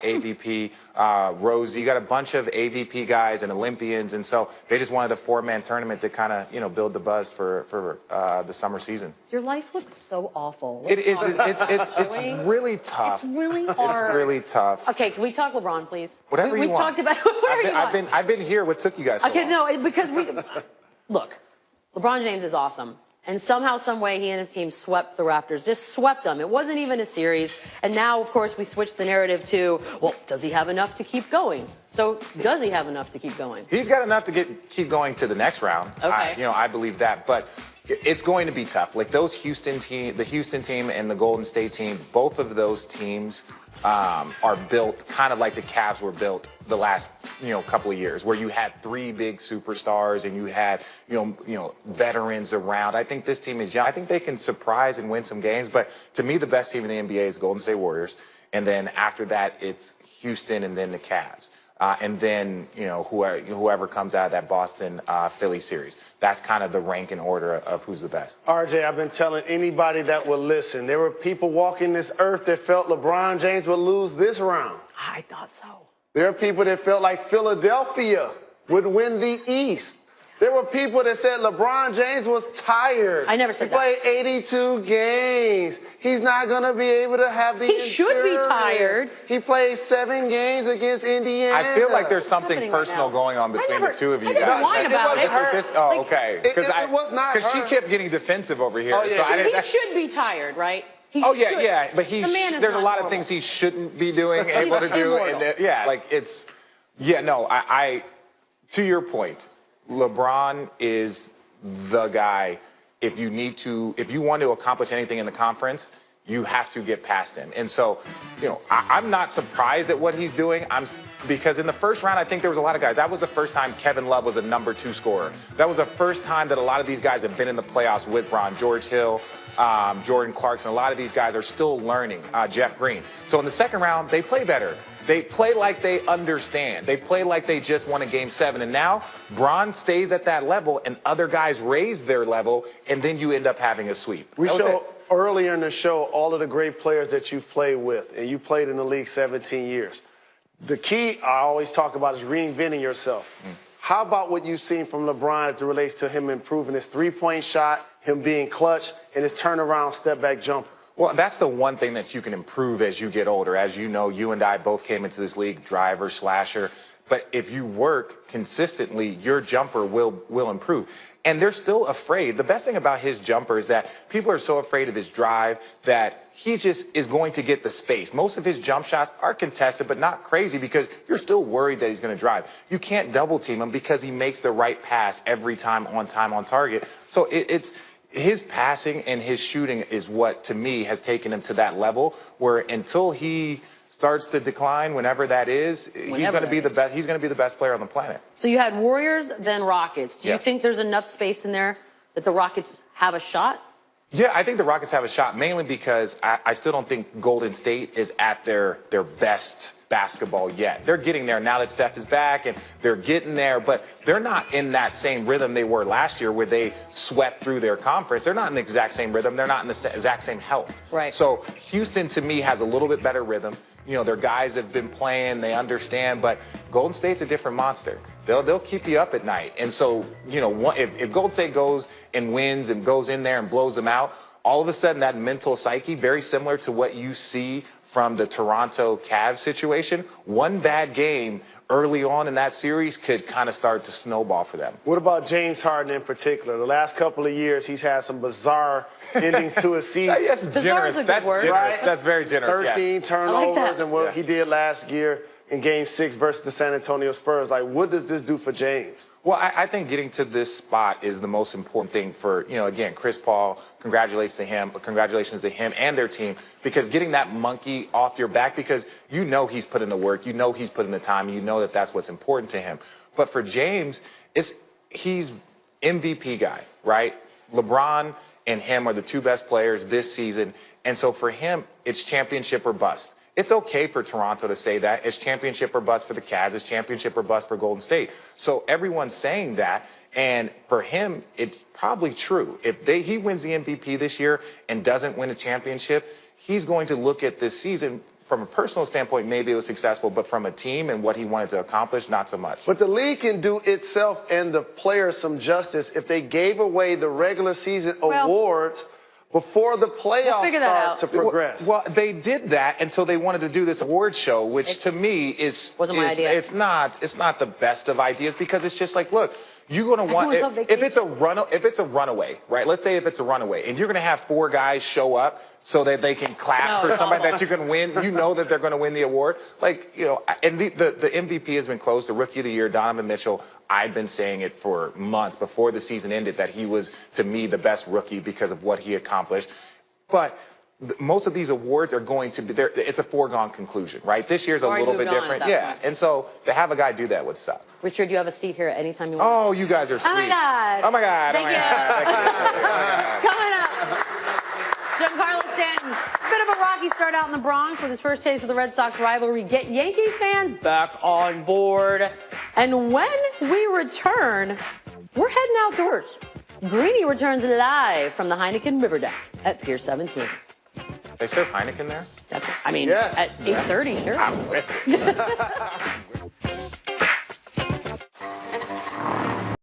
AVP, Rosie. You got a bunch of AVP guys and Olympians, and so they just wanted a four-man tournament to kind of, build the buzz for the summer season. Your life looks so awful. It's really tough. It's really hard. It's really tough. Okay, can we talk LeBron, please? Whatever you want. We talked about whatever you want. I've been here. What took you guys so long? No, because look, LeBron James is awesome. And somehow, some way, he and his team swept the Raptors, just swept them. It wasn't even a series. And now, of course, we switched the narrative to, well, does he have enough to keep going? So does he have enough to keep going? He's got enough to keep going to the next round. Okay. I believe that. But it's going to be tough. Like the Houston team and the Golden State team, both of those teams are built kind of like the Cavs were built the last couple of years, where you had three big superstars and you had veterans around. I think this team is young. I think they can surprise and win some games. But to me, the best team in the NBA is Golden State Warriors, and then after that, it's Houston, and then the Cavs. And then, whoever comes out of that Boston Philly series. That's kind of the rank and order of who's the best. RJ, I've been telling anybody that will listen, there were people walking this earth that felt LeBron James would lose this round. I thought so. There are people that felt like Philadelphia would win the East. There were people that said LeBron James was tired. I never said that. He played 82 games. He's not going to be able to have the endurance. He should be tired. He played 7 games against Indiana. I feel like there's something personal going on between the two of you guys. I never whine about it. Oh, okay. It was not her. Because she kept getting defensive over here. Oh, yeah. So he should be tired, right? Yeah. But there's a lot normal. of things he shouldn't be doing, able to do. I to your point, LeBron is the guy. If you want to accomplish anything in the conference, you have to get past him. And so, I'm not surprised at what he's doing. Because in the first round, I think there was a lot of guys. That was the first time Kevin Love was a number 2 scorer. That was the first time that a lot of these guys have been in the playoffs with Bron. George Hill, Jordan Clarkson. A lot of these guys are still learning. Jeff Green. So in the second round, they play better. They play like they understand. They play like they just won a Game 7. And now Bron stays at that level, and other guys raise their level, and then you end up having a sweep. We showed earlier in the show all of the great players that you've played with, and you played in the league 17 years. The key I always talk about is reinventing yourself. How about what you've seen from LeBron as it relates to him improving his three-point shot, him being clutch, and his turnaround step-back jumper? Well, that's the one thing that you can improve as you get older. As you know, you and I both came into this league driver, slasher. But if you work consistently, your jumper will improve. And they're still afraid. The best thing about his jumper is that people are so afraid of his drive that he just is going to get the space. Most of his jump shots are contested, but not crazy, because you're still worried that he's going to drive. You can't double team him because he makes the right pass every time, on target. So it's his passing and his shooting is what, to me, has taken him to that level where until he starts to decline, whenever that is, he's going to be the best. He's going to be the best player on the planet. So you had Warriors, then Rockets. Do you think there's enough space in there that the Rockets have a shot? Yeah, I think the Rockets have a shot, mainly because I still don't think Golden State is at their best basketball yet. They're getting there now that Steph is back, and they're getting there, but they're not in that same rhythm they were last year where they swept through their conference. They're not in the exact same rhythm. They're not in the exact same health. Right. So Houston, to me, has a little bit better rhythm. Their guys have been playing, they understand, but Golden State's a different monster. They'll keep you up at night. And so, if Golden State goes and wins and goes in there and blows them out, all of a sudden that mental psyche, very similar to what you see from the Toronto Cavs situation, one bad game early on in that series could kind of start to snowball for them. What about James Harden in particular? The last couple of years, he's had some bizarre endings to his season. That's generous. That's generous. Right? That's very generous. 13 turnovers and what he did last year in Game 6 versus the San Antonio Spurs. Like, what does this do for James? Well, I think getting to this spot is the most important thing for, again, Chris Paul. Congratulations to him and their team, because getting that monkey off your back, because he's put in the work, he's put in the time, that that's what's important to him. But for James, he's MVP guy, right? LeBron and him are the two best players this season. And so for him, it's championship or bust. It's okay for Toronto to say that. It's championship or bust for the Cavs. It's championship or bust for Golden State. So everyone's saying that. And for him, it's probably true. If he wins the MVP this year and doesn't win a championship, he's going to look at this season from a personal standpoint, maybe it was successful, but from a team and what he wanted to accomplish, not so much. But the league can do itself and the players some justice if they gave away the regular season awards before the playoffs start to progress. Well, they did that until they wanted to do this award show, which to me wasn't my idea. It's not the best of ideas, because it's just like, look, you're going to want if it's a runaway, right? Let's say if it's a runaway, and you're going to have 4 guys show up so that they can clap for somebody that you can win. You know that they're going to win the award. Like, you know, and the MVP has been close. The Rookie of the Year, Donovan Mitchell. I've been saying it for months before the season ended that he was, to me, the best rookie because of what he accomplished. But most of these awards are going to be there. It's a foregone conclusion, right? This year's a little bit different. Yeah. And so to have a guy do that would suck. Richard, you have a seat here at any time you want. Oh, you guys are sweet. Oh, my God. Oh, my God. Thank you. Coming up, Giancarlo Stanton. Bit of a rocky start out in the Bronx with his first taste of the Red Sox rivalry. Get Yankees fans back on board. And when we return, we're heading outdoors. Greeny returns live from the Heineken River Deck at Pier 17. They serve Heineken there? I mean, at 8:30, sure. I'm with it.